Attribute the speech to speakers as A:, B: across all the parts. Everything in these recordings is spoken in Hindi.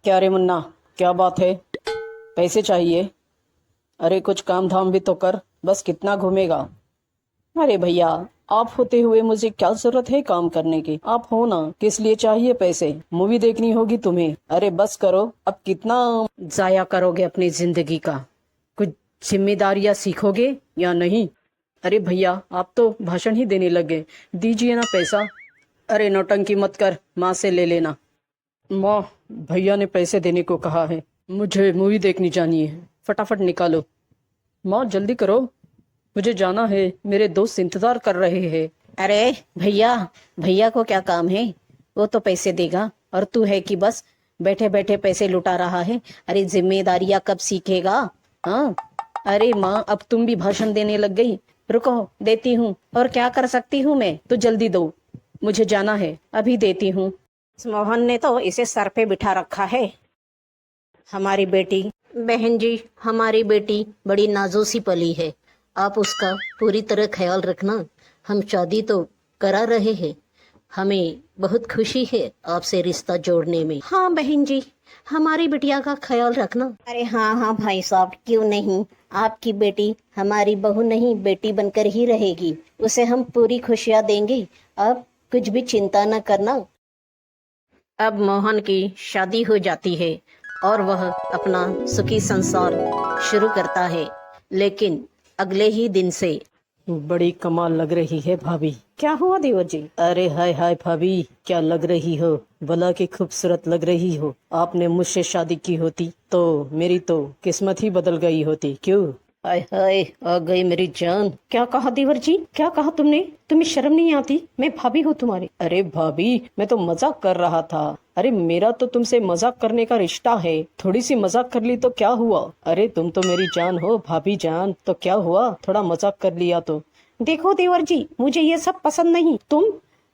A: क्या रे मुन्ना, क्या बात है? पैसे चाहिए? अरे कुछ काम धाम भी तो कर, बस कितना घूमेगा? अरे भैया, आप होते हुए मुझे क्या जरूरत है काम करने की? आप हो ना, किस लिए चाहिए पैसे? मूवी देखनी होगी तुम्हें। अरे बस करो, अब कितना जाया करोगे अपनी जिंदगी का? कुछ जिम्मेदारियां सीखोगे या नहीं? अरे भैया, आप तो भाषण ही देने लगे। दीजिए ना पैसा। अरे नौटंकी मत कर, माँ से ले लेना। माँ, भैया ने पैसे देने को कहा है, मुझे मूवी देखनी जानी है, फटाफट निकालो। माँ जल्दी करो, मुझे जाना है, मेरे दोस्त इंतजार कर रहे हैं।
B: अरे भैया, भैया को क्या काम है? वो तो पैसे देगा और तू है कि बस बैठे बैठे पैसे लुटा रहा है। अरे जिम्मेदारियां कब सीखेगा? हाँ। अरे माँ, अब तुम भी भाषण देने लग गई। रुको, देती हूँ। और क्या कर सकती हूँ मैं? तो जल्दी दो, मुझे जाना है, अभी देती हूँ। इस मोहन ने तो इसे सर पे बिठा रखा है। हमारी बेटी, बहन जी, हमारी बेटी बड़ी नाजो सी पली है, आप उसका पूरी तरह ख्याल रखना। हम शादी तो करा रहे हैं, हमें बहुत खुशी है आपसे रिश्ता जोड़ने में। हाँ बहन जी, हमारी बिटिया का ख्याल रखना। अरे हाँ हाँ भाई साहब, क्यों नहीं। आपकी बेटी हमारी बहू नहीं, बेटी बनकर ही रहेगी। उसे हम पूरी खुशियाँ देंगे, आप कुछ भी चिंता न करना। अब मोहन की शादी हो जाती है और वह अपना सुखी संसार शुरू करता है, लेकिन अगले ही दिन से।
A: बड़ी कमाल लग रही है भाभी।
B: क्या हुआ देवर जी?
A: अरे हाय हाय भाभी, क्या लग रही हो, भला की खूबसूरत लग रही हो। आपने मुझसे शादी की होती तो मेरी तो किस्मत ही बदल गई होती। क्यों?
B: हाय हाय, आ गई मेरी जान। क्या कहा देवर जी? क्या कहा तुमने? तुम्हें शर्म नहीं आती? मैं भाभी हूँ तुम्हारी।
A: अरे भाभी, मैं तो मजाक कर रहा था। अरे मेरा तो तुमसे मजाक करने का रिश्ता है, थोड़ी सी मजाक कर ली तो क्या हुआ? अरे तुम तो मेरी जान हो भाभी जान, तो क्या हुआ, थोड़ा मजाक कर लिया तो।
B: देखो देवर जी, मुझे ये सब पसंद नहीं, तुम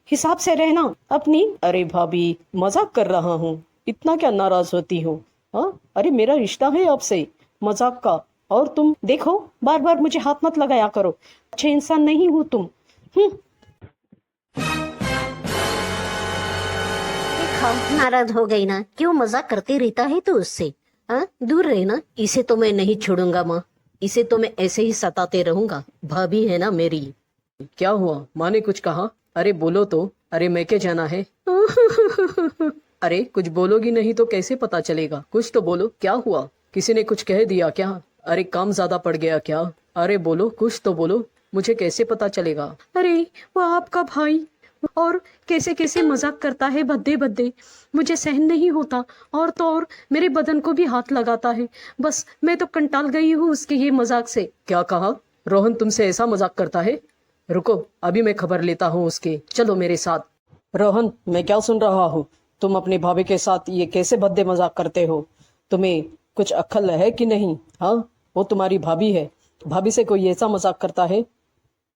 B: हिसाब से रहना अपनी।
A: अरे भाभी, मजाक कर रहा हूँ, इतना क्या नाराज होती हो? हाँ, अरे मेरा रिश्ता है आपसे, मजाक का। और तुम
B: देखो, बार बार मुझे हाथ मत लगाया करो, अच्छे इंसान नहीं हो तुम। देखा, नाराज हो गई ना? क्यों मजाक करते रहता है तू उससे? हाँ, दूर रहना। इसे तो मैं नहीं छोड़ूंगा माँ, इसे तो मैं ऐसे ही सताते रहूंगा, भाभी है ना मेरी।
A: क्या हुआ, माँ ने कुछ कहा? अरे बोलो तो। अरे मैं क्या जाना है? अरे कुछ बोलोगी नहीं तो कैसे पता चलेगा, कुछ तो बोलो, क्या हुआ? किसी ने कुछ कह दिया क्या? अरे काम ज्यादा पड़ गया क्या? अरे बोलो, कुछ तो बोलो, मुझे कैसे पता चलेगा?
B: अरे वो आपका भाई, और कैसे कैसे मजाक करता है, भद्दे भद्दे, मुझे सहन नहीं होता। और तो और मेरे बदन को भी हाथ लगाता है। बस मैं तो कंटाल गई हूँ उसके ये मजाक से।
A: क्या कहा? रोहन तुमसे ऐसा मजाक करता है? रुको, अभी मैं खबर लेता हूँ उसके, चलो मेरे साथ। रोहन, मैं क्या सुन रहा हूँ, तुम अपनी भाभी के साथ ये कैसे भद्दे मजाक करते हो? तुम्हें कुछ अक्ल है कि नहीं? हाँ, वो तुम्हारी भाभी है, भाभी से कोई ऐसा मजाक करता है?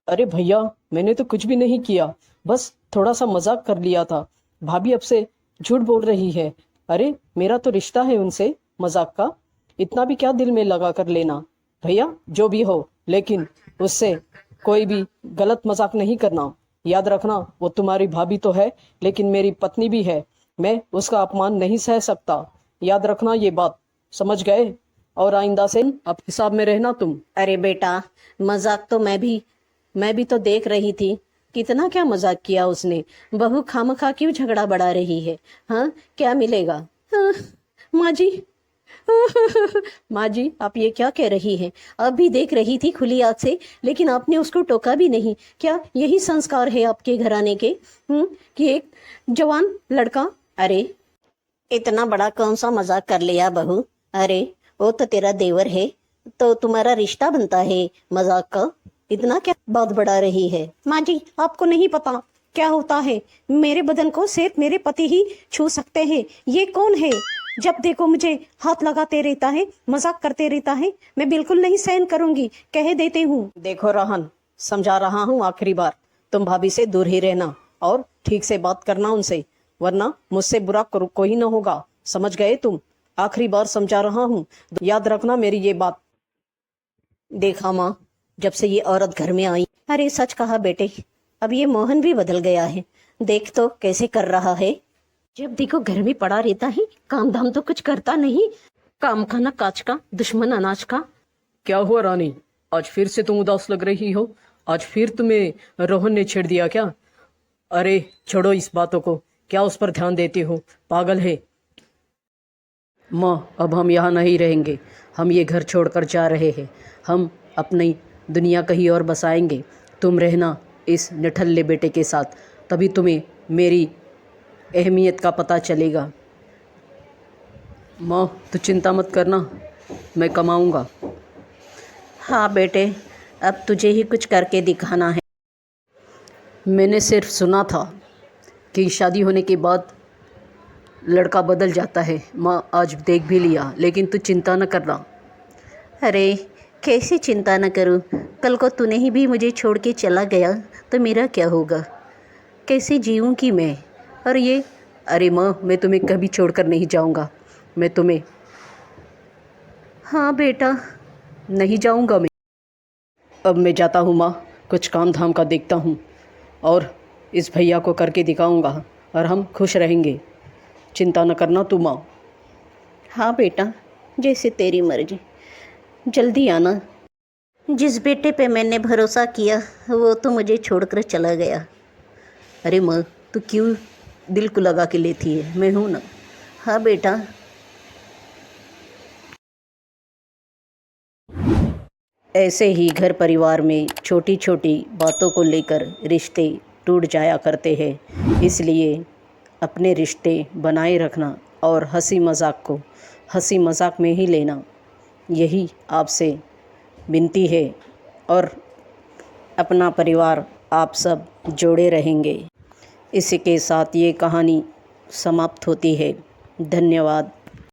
A: अरे भैया, मैंने तो कुछ भी नहीं किया, बस थोड़ा सा मजाक कर लिया था। भाभी अब से झूठ बोल रही है। अरे मेरा तो रिश्ता है उनसे, मजाक का इतना भी क्या दिल में लगा कर लेना। भैया जो भी हो, लेकिन उससे कोई भी गलत मजाक नहीं करना। याद रखना, वो तुम्हारी भाभी तो है, लेकिन मेरी पत्नी भी है, मैं उसका अपमान नहीं सह सकता। याद रखना ये बात, समझ गए? और आइंदा से अब हिसाब में रहना तुम।
B: अरे बेटा, मजाक तो मैं भी तो देख रही थी, कितना क्या मजाक किया उसने। बहू खामखा क्यों झगड़ा बढ़ा रही है? हाँ, क्या मिलेगा? हाँ, माँ जी। माँ जी, आप ये क्या कह रही हैं? अब भी देख रही थी खुली आंख से, लेकिन आपने उसको टोका भी नहीं। क्या यही संस्कार है आपके घराने के? कि एक जवान लड़का। अरे इतना बड़ा कौन सा मजाक कर लिया बहू? अरे वो तो तेरा देवर है, तो तुम्हारा रिश्ता बनता है, मजाक का इतना क्या बात बढ़ा रही है? माँ जी, आपको नहीं पता क्या होता है? मेरे बदन को सिर्फ मेरे पति ही छू सकते हैं। ये कौन है? जब देखो मुझे हाथ लगाते रहता है, मजाक करते रहता है। मैं बिल्कुल नहीं सहन करूंगी, कह देते हूँ।
A: देखो रोहन, समझा रहा हूँ आखिरी बार, तुम भाभी से दूर ही रहना और ठीक से बात करना उनसे, वरना मुझसे बुरा कोई न होगा। समझ गए तुम? आखिरी बार समझा रहा हूँ, याद रखना मेरी ये बात।
B: देखा माँ, जब से ये औरत घर में आई। अरे सच कहा बेटे, अब ये मोहन भी बदल गया है। देख तो कैसे कर रहा है। जब देखो घर में पड़ा रहता है, काम धाम तो कुछ करता नहीं। काम खाना काज का, दुश्मन अनाज का।
A: क्या हुआ रानी, आज फिर से तुम उदास लग रही हो? आज फिर तुम्हें रोहन ने छेड़ दिया क्या? अरे छोड़ो इस बातों को, क्या उस पर ध्यान देती हो? पागल है। माँ, अब हम यहाँ नहीं रहेंगे। हम ये घर छोड़कर जा रहे हैं। हम अपनी दुनिया कहीं और बसाएंगे। तुम रहना इस निठल्ले बेटे के साथ, तभी तुम्हें मेरी अहमियत का पता चलेगा। माँ, तू चिंता मत करना, मैं कमाऊँगा।
B: हाँ बेटे, अब तुझे ही कुछ करके दिखाना है।
A: मैंने सिर्फ सुना था कि शादी होने के बाद लड़का बदल जाता है। माँ, आज देख भी लिया, लेकिन तू चिंता न करना।
B: अरे कैसे चिंता न करूं? कल को तूने ही भी मुझे छोड़ के चला गया तो मेरा क्या होगा? कैसे जीऊंगी मैं? और ये
A: अरे माँ, मैं तुम्हें कभी छोड़कर नहीं जाऊँगा। मैं तुम्हें
B: हाँ बेटा,
A: नहीं जाऊँगा। मैं अब मैं जाता हूँ माँ, कुछ काम धाम का देखता हूँ और इस भैया को करके दिखाऊँगा और हम खुश रहेंगे। चिंता न करना तू माँ।
B: हाँ बेटा, जैसे तेरी मर्जी। जल्दी आना। जिस बेटे पे मैंने भरोसा किया वो तो मुझे छोड़कर चला गया।
A: अरे माँ, तू क्यों दिल को लगा के लेती है? मैं हूँ ना।
B: हाँ बेटा।
A: ऐसे ही घर परिवार में छोटी छोटी बातों को लेकर रिश्ते टूट जाया करते हैं। इसलिए अपने रिश्ते बनाए रखना और हंसी मजाक को हंसी मजाक में ही लेना, यही आपसे विनती है। और अपना परिवार आप सब जोड़े रहेंगे। इसी के साथ ये कहानी समाप्त होती है। धन्यवाद।